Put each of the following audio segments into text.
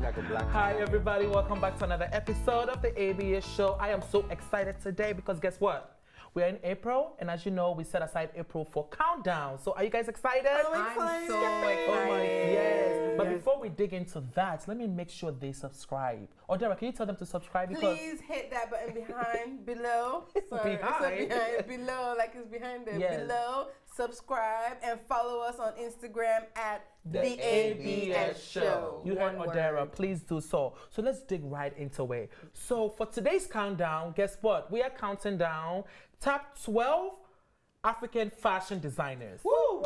Like a black Hi, child. everybody. Welcome back to another episode of the ABS show. I am so excited today because guess what? We're in April, and as you know, we set aside April for countdown. So, are you guys excited? I'm so excited. Oh my, yes. But before we dig into that, let me make sure they subscribe. Dara, can you tell them to subscribe? Because Please hit that button behind below. Sorry, Behind? below, like it's behind there. Yes. Below, subscribe and follow us on Instagram at The the ABS Show. You heard One Odera, word. please do so. So let's dig right into it. So for today's countdown, guess what? We are counting down top 12 African fashion designers. Woo!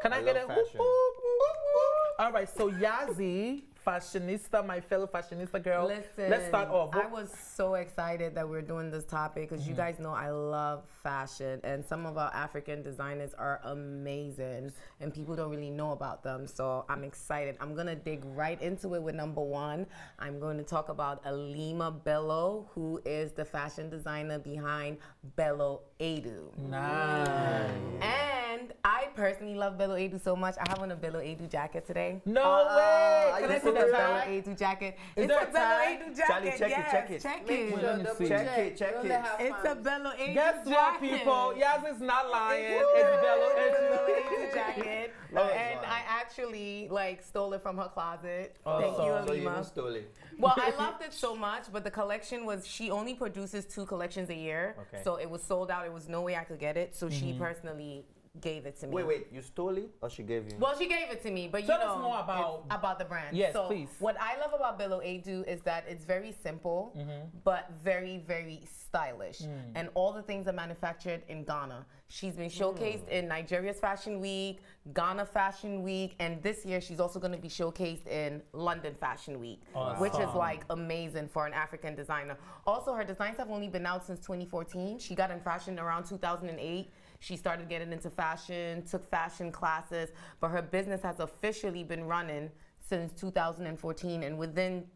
Can I get a love whoop, fashion. whoop, whoop, whoop? All right, so Yazi, fashionista, my fellow fashionista girl. Listen, let's start off. I was so excited that we're doing this topic because you guys know I love fashion, and some of our African designers are amazing, and people don't really know about them. So I'm excited. I'm gonna dig right into it with number one. I'm going to talk about Alima Bello, who is the fashion designer behind Bello Ado. Nice. And I personally love Bello Ado so much. I have on a Bello Ado jacket today. No way. Can I This see is a the Bello tag? Ado jacket. Is It's there a a Bello tag? Ado jacket. Charlie, check it, yes, check it. Check Make it. sure Let me double see. Check it, check Don't it. let her It's find a Bello Ado Guess jacket. what, people? Yaz is not lying. It's It's Bello a Bello Ado. Ado jacket. Love it, And man. I actually stole it from her closet. Awesome. Thank you, So you Alima. even stole it. Well, I loved it so much, but the collection was, she only produces 2 collections a year. Okay. So it was sold out. It was no way I could get it. So she personally gave it to me. Wait, you stole it or she gave you? Well, she gave it to me, but you Tell know us more about- it's about the brand. Yes, so please. What I love about Bello Ado is that it's very simple, but very, very stylish. And all the things are manufactured in Ghana. She's been showcased in Nigeria's Fashion Week, Ghana Fashion Week, and this year she's also going to be showcased in London Fashion Week, which is like amazing for an African designer. Also, her designs have only been out since 2014. She got in fashion around 2008. She started getting into fashion, took fashion classes, but her business has officially been running since 2014. And within,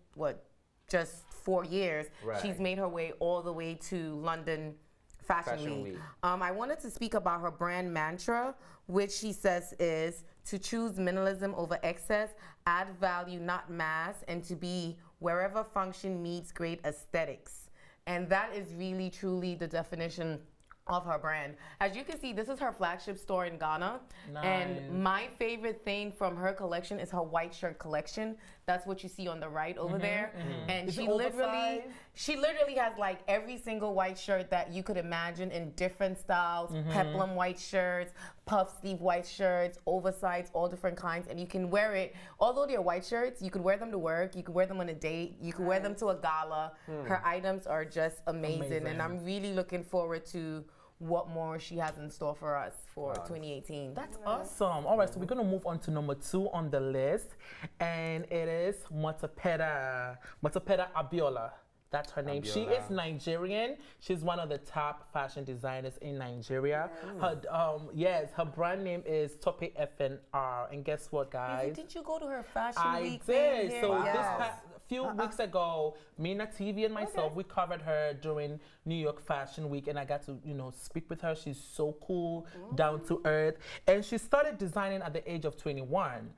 just 4 years, Right. she's made her way all the way to London Fashion Fashion Week. Week. I wanted to speak about her brand mantra, which she says is to choose minimalism over excess, add value, not mass, and to be wherever function meets great aesthetics. And that is really, truly the definition of her brand. As you can see, this is her flagship store in Ghana. Nice. And my favorite thing from her collection is her white shirt collection. That's what you see on the right over there. And Is it she literally oversized? has like every single white shirt that you could imagine in different styles, peplum white shirts, puff sleeve white shirts, oversized, all different kinds. And you can wear it, although they're white shirts, you could wear them to work, you could wear them on a date, you could wear them to a gala. Her items are just amazing. And I'm really looking forward to what more she has in store for us for 2018. That's awesome. All right, so we're going to move on to number 2 on the list, and it is Motapeda Abiola. That's her name. She Abiola. is Nigerian. She's one of the top fashion designers in Nigeria. Her brand name is Tope FNR. And guess what, guys? Did you go to her fashion I week thing did. here? So Yes. this few weeks ago, MinaTV and myself, we covered her during New York Fashion Week, and I got to, speak with her. She's so cool, down to earth, and she started designing at the age of 21.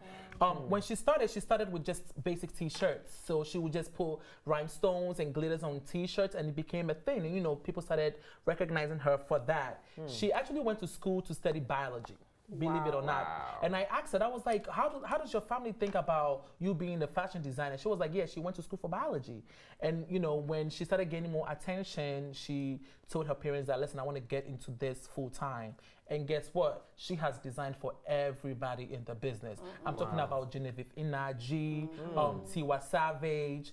When she started with just basic T-shirts. So she would just put rhinestones and glitters on T-shirts, and it became a thing. And people started recognizing her for that. She actually went to school to study biology. Believe it or not. And I asked her, I was like, how does your family think about you being a fashion designer? She was like, yeah, she went to school for biology. And, when she started gaining more attention, she told her parents that, listen, I want to get into this full time. And guess what? She has designed for everybody in the business. I'm talking about Genevieve Inaji, Tiwa Savage,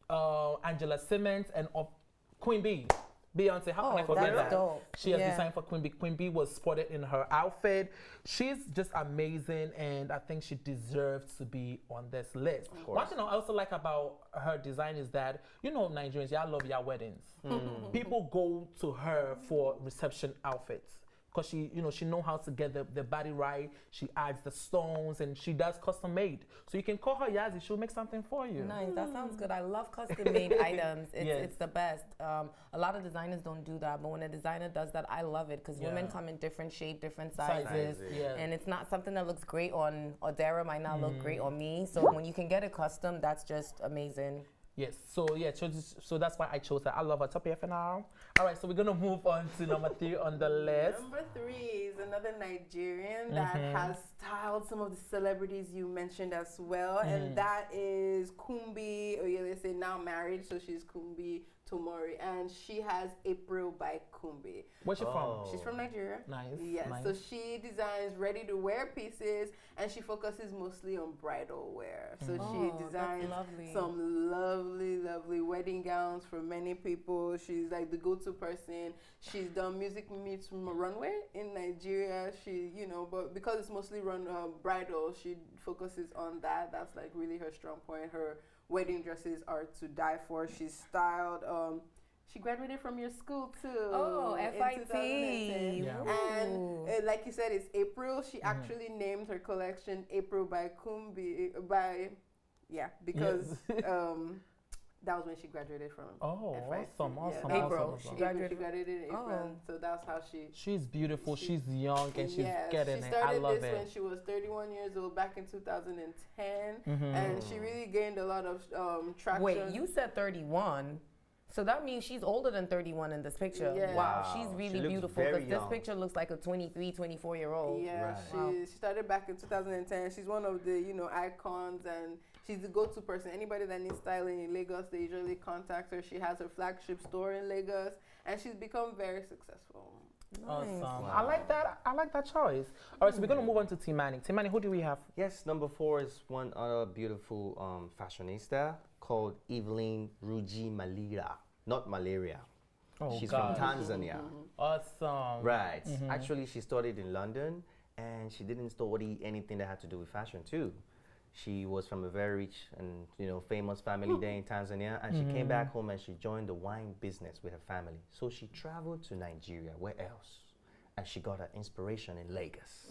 Angela Simmons, and Queen Bee. Beyonce, how can I forget that's that? dope. She has Yeah. designed for Queen Bee. Queen Bee was spotted in her outfit. She's just amazing, and I think she deserves to be on this list. One thing I also like about her design is that, Nigerians, y'all love your weddings. People go to her for reception outfits. because she know how to get the body right. She adds the stones and she does custom made. So you can call her Yazzie. She'll make something for you. Nice. That sounds good. I love custom made items. Yes. It's the best. A lot of designers don't do that, but when a designer does that, I love it because women come in different shape, different sizes, and it's not something that looks great on Odera might not look great on me. So when you can get it custom, that's just amazing. Yes, so that's why I chose her. I love her. Top here for now. All right, so we're gonna move on to number 3 on the list. Number 3 is another Nigerian that has styled some of the celebrities you mentioned as well, and that is Kumbi. They say now married, so she's Kumbi Tomori, and she has April by Kumbi. Where's she from? She's from Nigeria. Nice. Yes. Nice. So she designs ready-to-wear pieces, and she focuses mostly on bridal wear. So she designs some lovely wedding gowns for many people. She's like the go-to person. She's done music meets from a runway in Nigeria. She, but because it's mostly bridal, she focuses on that. That's like really her strong point. Her wedding dresses are to die for. She's styled. She graduated from your school too. Oh, FIT. And like you said, it's April. She actually named her collection April by Kumbi because that was when she graduated from FIT. Awesome. April. She graduated in April. So that's how She's beautiful. She's young and she's getting it. I love it. She started this when she was 31 years old back in 2010, and she really gained a lot of traction. Wait, you said 31. So that means she's older than 31 in this picture. Yeah. Wow, she's really beautiful because this picture looks like a 23, 24-year-old. Yeah, she started back in 2010. She's one of the, icons, and she's the go-to person. Anybody that needs styling in Lagos, they usually contact her. She has her flagship store in Lagos, and she's become very successful. Awesome. Wow. I like that choice. All right, so we're going to move on to Timani. Timani, who do we have? Yes, number 4 is one other beautiful fashionista called Evelyn Regime, not malaria. She's from Tanzania. Awesome. Right. Actually, she studied in London, and she didn't study anything that had to do with fashion too. She was from a very rich and famous family there in Tanzania, and she came back home and she joined the wine business with her family. So she traveled to Nigeria. Where else? And she got her inspiration in Lagos.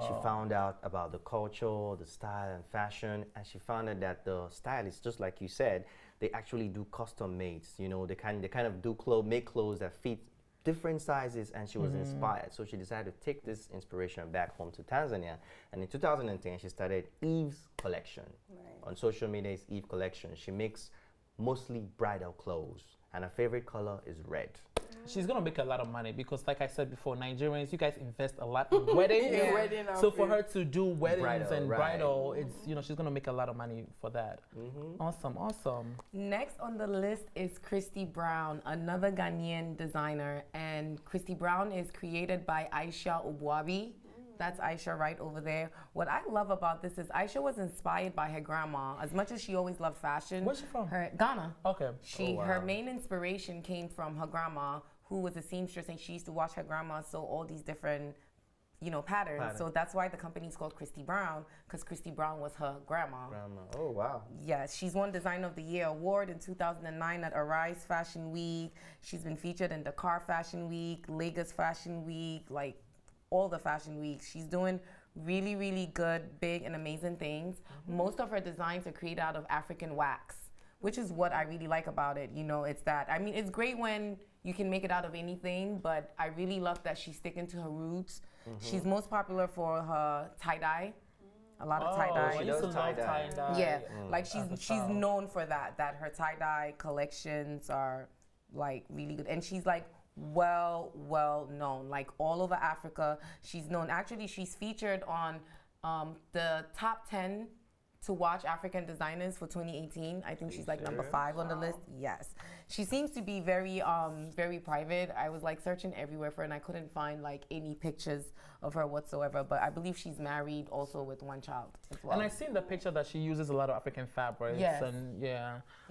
She found out about the culture, the style and fashion, and she found out that the stylists, just like you said, they actually do custom mades. They kind of do make clothes that fit different sizes, and she was inspired. So she decided to take this inspiration back home to Tanzania. And in 2010, she started Eve's collection. On social media, it's Eve collection. She makes mostly bridal clothes, and her favorite color is red. She's gonna make a lot of money because, like I said before, Nigerians, you guys invest a lot in weddings. So for her to do weddings and bridal, it's she's gonna make a lot of money for that. Awesome. Next on the list is Christy Brown, another Ghanaian designer, and Christy Brown is created by Aisha Ubwabi. That's Aisha right over there. What I love about this is Aisha was inspired by her grandma. As much as she always loved fashion. Where's she from? Ghana. Okay. Her main inspiration came from her grandma, who was a seamstress, and she used to watch her grandma sew all these different, patterns. So that's why the company is called Christy Brown, because Christy Brown was her grandma. Oh, wow. Yes, she's won Designer of the Year award in 2009 at Arise Fashion Week. She's been featured in Dakar Fashion Week, Lagos Fashion Week, all the fashion weeks. She's doing really, really good, big, and amazing things. Most of her designs are created out of African wax, which is what I really like about it. It's that, it's great when you can make it out of anything, but I really love that she's sticking to her roots. She's most popular for her tie-dye. A lot of tie-dye. She does tie-dye. Yeah, she's known for that her tie-dye collections are really good. And she's well known, all over Africa. She's known. Actually, she's featured on the top 10 to watch African designers for 2018. I think she's number 5 on the list. Yes. She seems to be very private. I was searching everywhere for her, and I couldn't find any pictures of her whatsoever, but I believe she's married also with one child as well. And I've seen the picture that she uses a lot of African fabrics, and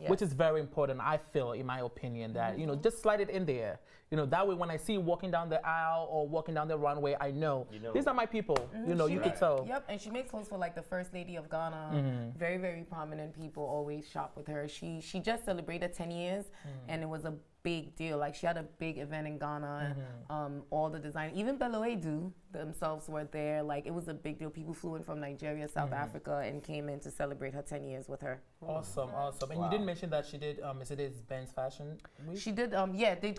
which is very important, I feel, in my opinion, that, just slide it in there. That way when I see you walking down the aisle or walking down the runway, I know, these are my people, you could tell. Yep, and she makes clothes for the First Lady of Ghana. Very, very prominent people always shop with her. She just celebrated 10 years, and it was a big deal. Like she had a big event in Ghana. All the design, even Bello Ado themselves were there. Like it was a big deal. People flew in from Nigeria, South Africa, and came in to celebrate her 10 years with her. Awesome. And you did mention that she did Mercedes-Benz Fashion Week? She did,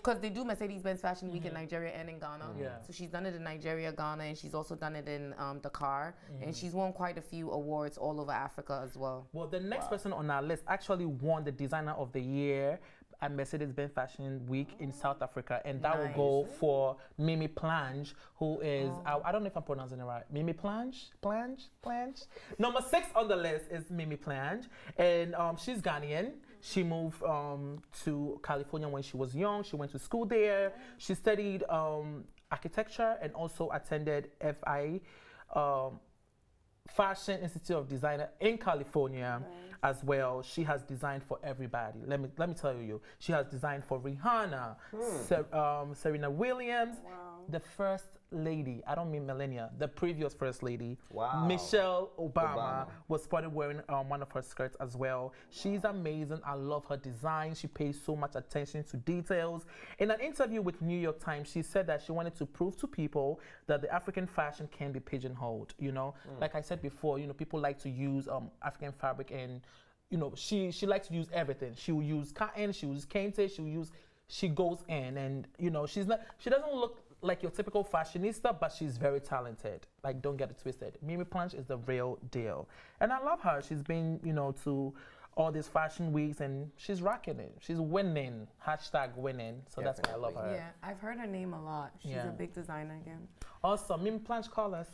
because they do Mercedes-Benz Fashion Week in Nigeria and in Ghana. So she's done it in Nigeria, Ghana, and she's also done it in Dakar. And she's won quite a few awards all over Africa as well. Well, the next person on our list actually won the Designer of the Year at Mercedes-Benz Fashion Week in South Africa, and that will go for Mimi Planche, who is, I don't know if I'm pronouncing it right, Mimi Planche? Number 6 on the list is Mimi Planche, and she's Ghanaian. She moved to California when she was young. She went to school there. She studied architecture and also attended FI, Fashion Institute of Design in California as well. She has designed for everybody. Let me tell you, she has designed for Rihanna, Serena Williams, the first lady, I don't mean Melania, the previous first lady, Michelle Obama was spotted wearing one of her skirts as well. She's amazing. I love her design. She pays so much attention to details. In an interview with New York Times, she said that she wanted to prove to people that the African fashion can be pigeonholed, you know. Like I said before, you know, people like to use African fabric, and you know, she likes to use everything. She will use cotton, she will use kente, she goes in, and you know, she doesn't look like your typical fashionista, but she's very talented. Like, don't get it twisted. Mimi Planche is the real deal. And I love her. She's been, you know, to all these fashion weeks, and she's rocking it. She's winning. #winning. So that's why I love her. Yeah, I've heard her name a lot. She's a big designer again. Awesome. Mimi Planche, call us.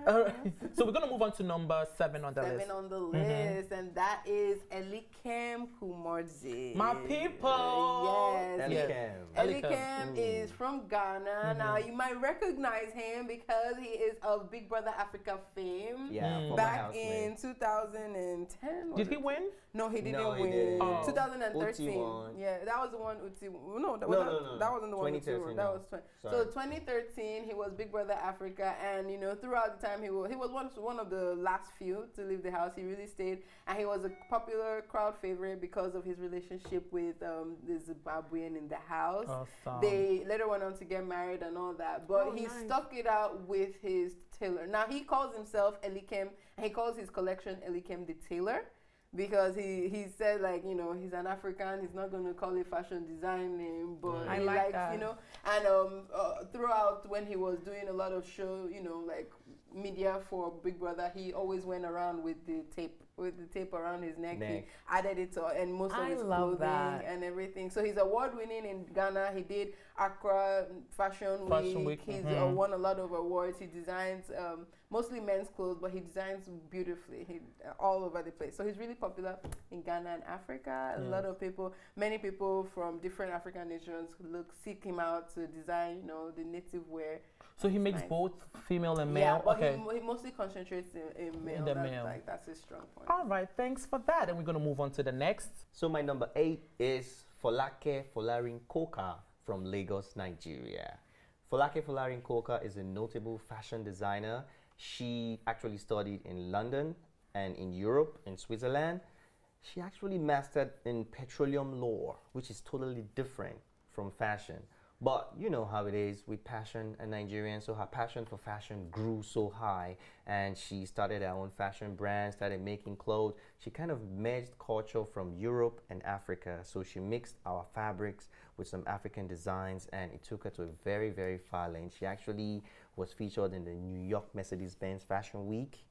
All right. So we're going to move on to number 7 on the list. 7 on the list, and that is Elikem Kumordzi. My people. Yes. Elikem is from Ghana. Now, you might recognize him because he is of Big Brother Africa fame. Yeah, back in 2010. Did he win? No, he didn't win. Didn't. 2013. Yeah, that was the one Uti. No, that wasn't the one Uti won. That was 20. So 2013, he was Big Brother Africa, and you know, throughout the time he was one of the last few to leave the house. He really stayed, and he was a popular crowd favorite because of his relationship with the Zimbabwean in the house. Awesome. They later went on to get married and all that, but he stuck it out with his tailor. Now he calls himself Elikem, and he calls his collection Elikem the Tailor, because he said, like, you know, he's an African, he's not going to call it fashion design name, but he likes that. You know, and throughout when he was doing a lot of show, you know, like media for Big Brother, he always went around with the tape around his neck. He added it to, and most of his clothing and everything. So he's award-winning in Ghana. He did Accra Fashion Week. He's won a lot of awards. He designs mostly men's clothes, but he designs beautifully. All over the place. So he's really popular in Ghana and Africa. A lot of people, many people from different African nations seek him out to design, you know, the native wear. So he makes both female and male? Yeah, but he mostly concentrates in male. That's his strong point. All right, thanks for that. And we're going to move on to the next. So my number 8 is Folake Folarin Koka from Lagos, Nigeria. Folake Folarin Koka is a notable fashion designer. She actually studied in London and in Europe, in Switzerland. She actually mastered in petroleum law, which is totally different from fashion. But you know how it is with passion and Nigerian, so her passion for fashion grew so high, and she started her own fashion brand, started making clothes. She kind of merged culture from Europe and Africa, so she mixed our fabrics with some African designs, and it took her to a very, very far lane. She actually was featured in the New York Mercedes-Benz Fashion Week,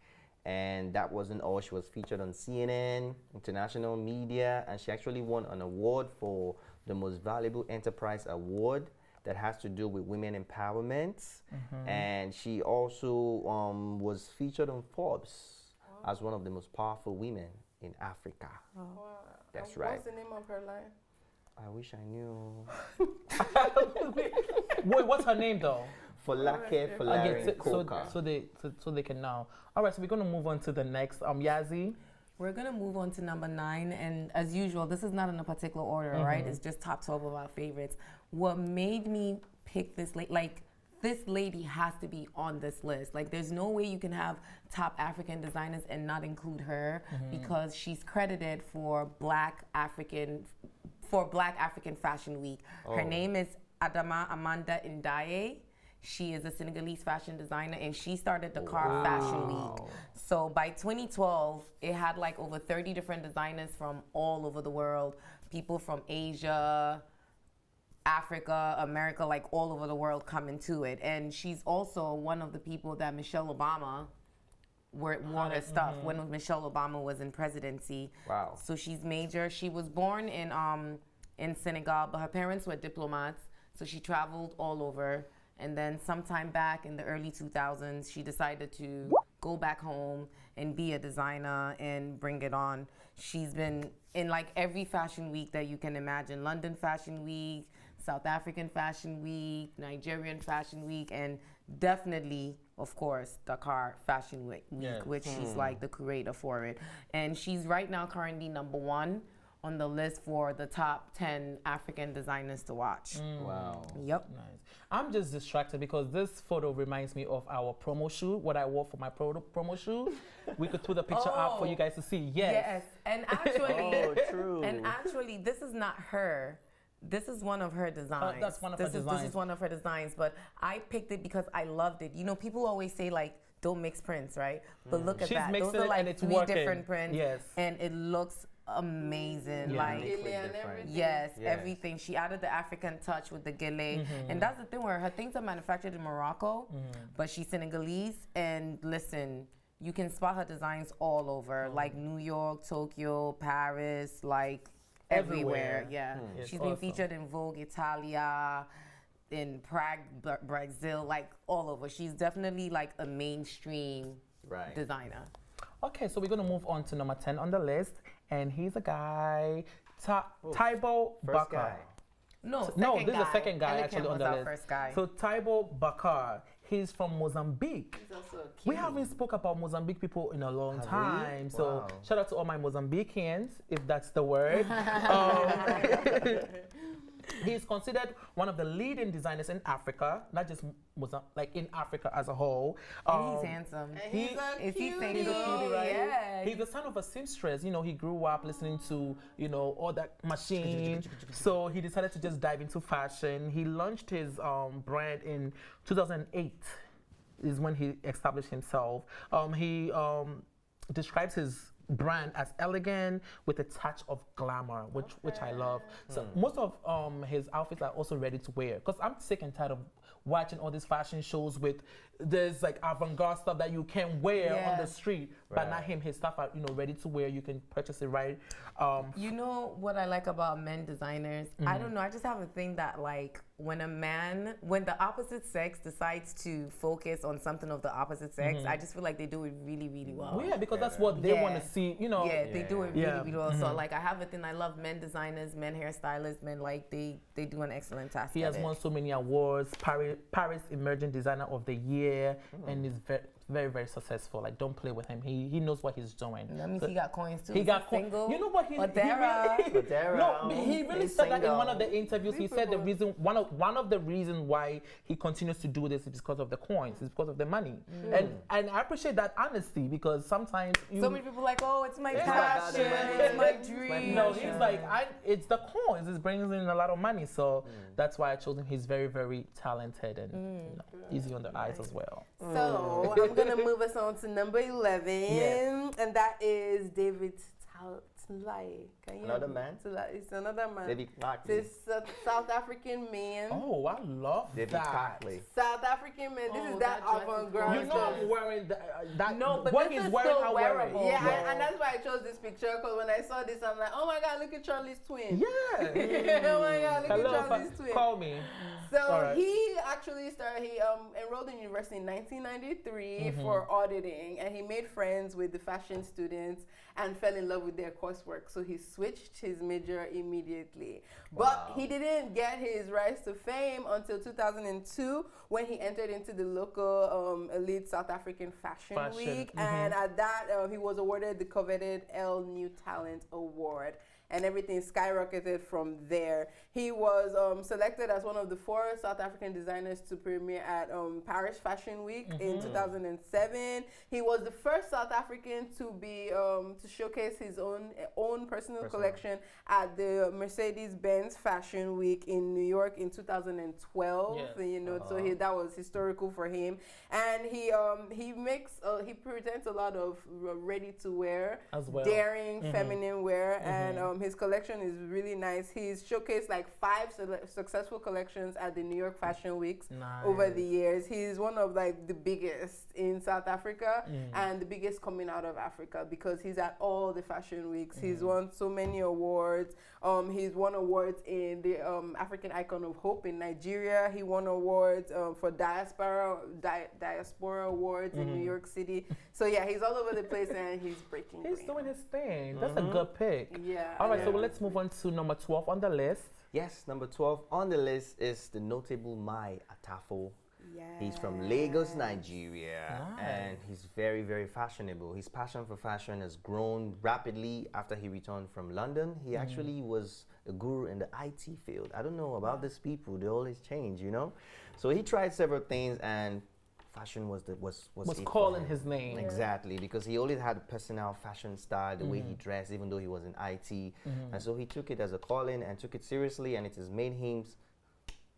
and that wasn't all. She was featured on CNN, international media, and she actually won an award for the Most Valuable Enterprise Award that has to do with women empowerment. And she also was featured on Forbes as one of the most powerful women in Africa. That's right. What's the name of her line? I wish I knew. Wait, what's her name though? Folake Folarin Koka. So they can know. All right, so we're going to move on to the next. Yazzie? We're going to move on to number 9. And as usual, this is not in a particular order, right? It's just top 12 of our favorites. What made me pick this, this lady has to be on this list. Like, there's no way you can have top African designers and not include her, because she's credited for Black African for Black African Fashion Week. Her name is Adama Amanda Ndaye. She is a Senegalese fashion designer, and she started Dakar Fashion Week. So by 2012, it had like over 30 different designers from all over the world, people from Asia, Africa, America, like all over the world coming to it. And she's also one of the people that Michelle Obama wore her stuff when Michelle Obama was in presidency. Wow. So she's major. She was born in Senegal, but her parents were diplomats, so she traveled all over. And then sometime back in the early 2000s, she decided to go back home and be a designer and bring it on. She's been in like every fashion week that you can imagine. London Fashion Week, South African Fashion Week, Nigerian Fashion Week, and definitely, of course, Dakar Fashion Week, which she's like the curator for it. And she's right now currently #1 on the list for the top 10 African designers to watch. Wow. Yep. Nice. I'm just distracted because this photo reminds me of our promo shoot, what I wore for my promo shoot. We could put the picture up for you guys to see. Yes. And actually, true. And actually, this is not her. This is one of her designs. That's one of her designs. This is one of her designs, but I picked it because I loved it. You know, people always say like, don't mix prints, right? But look at She's that. mixed Those are it like and it's 3 working. different prints. Yes. And it looks amazing. Yeah. Like, Gilly and everything. yes, Yes. everything. She added the African touch with the gele. And that's the thing where her things are manufactured in Morocco, but she's Senegalese. And listen, you can spot her designs all over, like New York, Tokyo, Paris, like everywhere. Yeah. It's She's been awesome. featured in Vogue Italia, in Prague, Brazil, like all over. She's definitely like a mainstream designer. Okay, so we're going to move on to number 10 on the list. And he's a guy, Thibaut First Baca. guy. No, This is the second guy Elikem actually on was the our list. first guy. So Thibaut Baca, he's from Mozambique. He's also a We king. haven't spoke about Mozambique people in a long Have we? time. So Wow. shout out to all my Mozambicans, if that's the word. He's considered one of the leading designers in Africa, not just like in Africa as a whole. And he's handsome. And He- he's a Is he cutie. single? He's a cutie, right? Yeah. He's the son of a seamstress. You know, he grew up listening to, you know, all that machine. So he decided to just dive into fashion. He launched his brand in 2008 is when he established himself. He describes his brand as elegant with a touch of glamour, which I love. So most of his outfits are also ready to wear, because I'm sick and tired of watching all these fashion shows with there's like avant-garde stuff that you can wear on the street, but not him. His stuff are, you know, ready to wear. You can purchase it right. You know what I like about men designers? I don't know. I just have a thing that like when the opposite sex decides to focus on something of the opposite sex, I just feel like they do it really, really well. Well, yeah, because that's what they want to see. You know. Yeah, they do it really, Yeah. really well. So like I have a thing. I love men designers, men hairstylists, men like they do an excellent task. He has won so many awards. Paris Emerging Designer of the Year, and is very, very, very successful. Like, don't play with him. He knows what he's doing. That means So he got coins too. He Is got single. You know what? Odera. Odera. He really He's said that in single. one of the interviews. He said the reason one of the reasons why he continues to do this is because of the coins. It's because of the money. And I appreciate that honesty, because sometimes So many people like, oh, it's my It's not passion, about the it's my money. dream. no, he's like, it's the coins. It brings in a lot of money. So that's why I chose him. He's very, very talented and you know, easy on the eyes as well. So I'm gonna move us on to number 11, Yes. and that is David Tlai. Another man? It's another man. David This South African man. Oh, I love David that. Cockley. South African man. This Oh, is that that dress is avant-garde. You know stuff. I'm wearing that. No, but what this he's is wearing, still I wear it. wearable. Yeah, and that's why I chose this picture, because when I saw this, I'm like, oh my God, look at Charlie's twin. Yeah. Oh my God, look Hello, at Charlie's twin. call me. So All right. he actually enrolled in university in 1993 for auditing, and he made friends with the fashion students and fell in love with their coursework. So he switched his major immediately. But he didn't get his rise to fame until 2002, when he entered into the local elite South African Fashion Week. And at that, he was awarded the coveted Elle New Talent Award. and everything skyrocketed from there. He was selected as one of the 4 South African designers to premiere at Paris Fashion Week in 2007. He was the first South African to be to showcase his own personal collection at the Mercedes-Benz Fashion Week in New York in 2012. Yes. You know, so that was historical for him. And he presents a lot of ready-to-wear, as well, daring feminine wear, and his collection is really nice. He's showcased like 5 successful collections at the New York Fashion Weeks over the years. He's one of like the biggest in South Africa and the biggest coming out of Africa because he's at all the fashion weeks. He's won so many awards. He's won awards in the African Icon of Hope in Nigeria. He won awards for diaspora awards in New York City. So yeah, he's all over the place and he's breaking. He's doing his thing. That's a good pick. Yeah. All right, so let's move on to number 12 on the list. Yes, number 12 on the list is the notable Mai Atafo. He's from Lagos, Nigeria, and he's very, very fashionable. His passion for fashion has grown rapidly after he returned from London. He actually was a guru in the IT field. I don't know about these people; they always change, you know. So he tried several things, and fashion was calling his name. Exactly, because he always had a personal fashion style, the way he dressed, even though he was in IT, and so he took it as a calling and took it seriously, and it has made him.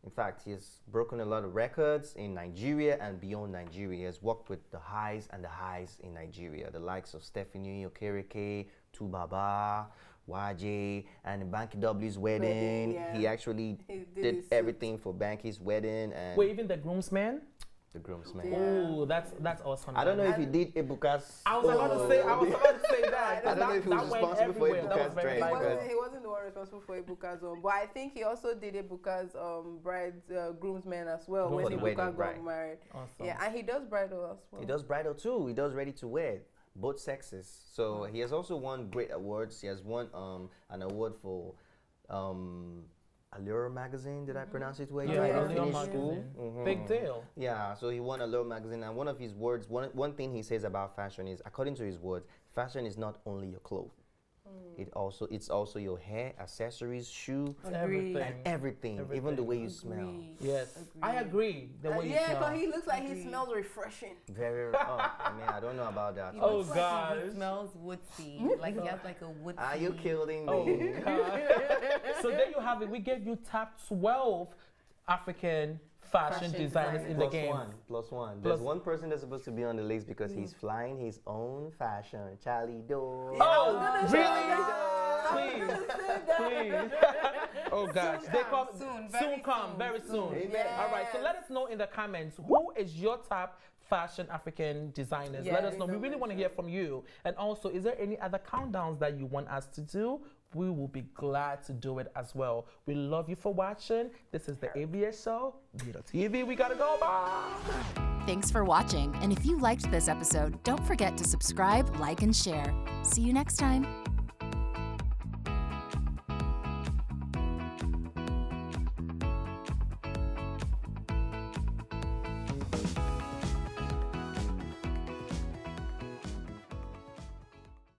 In fact, he has broken a lot of records in Nigeria and beyond Nigeria. He has worked with the highs and the highs in Nigeria, the likes of Stephanie Okereke, Tubaba, Waje, and Banky W's wedding. He actually did everything for Banky's wedding. And wait, even the groomsman? The groomsman. Oh, that's awesome. I don't know if he did Ebuka's. I was about to say that. I don't know if he was responsible for Ebuka's dress. He wasn't the one responsible for Ebuka's own, but I think he also did Ebuka's groomsman as well when Ebuka got married. Awesome. Yeah, and he does bridal as well. He does bridal too. He does ready to wear, both sexes. So he has also won great awards. He has won an award for Allure magazine. Did I pronounce it well? Yeah, Allure magazine. Big deal. Yeah, so he won Allure magazine, and one of his words, one thing he says about fashion is, according to his words, fashion is not only your clothes. It's also your hair, accessories, shoe, everything, even the way you smell. Yes, I agree. The way you smell. Yeah, because he looks like he smells refreshing. Very. I mean, I don't know about that. Oh gosh, he smells woodsy. Like he has like a woodsy. Are you killing me? Oh, God. So there you have it. We gave you top 12 African fashion designers in the game. Plus one. There's one person that's supposed to be on the list because he's flying his own fashion. Charlie Do. Oh, really? Please. Oh gosh, they come soon. Very soon. Yes. All right. So let us know in the comments, who is your top fashion African designers? Let us know. We really want to hear from you. And also, is there any other countdowns that you want us to do? We will be glad to do it as well. We love you for watching. This is the ABS show, MinaTV. We gotta go. Bye. Thanks for watching. And if you liked this episode, don't forget to subscribe, like, and share. See you next time.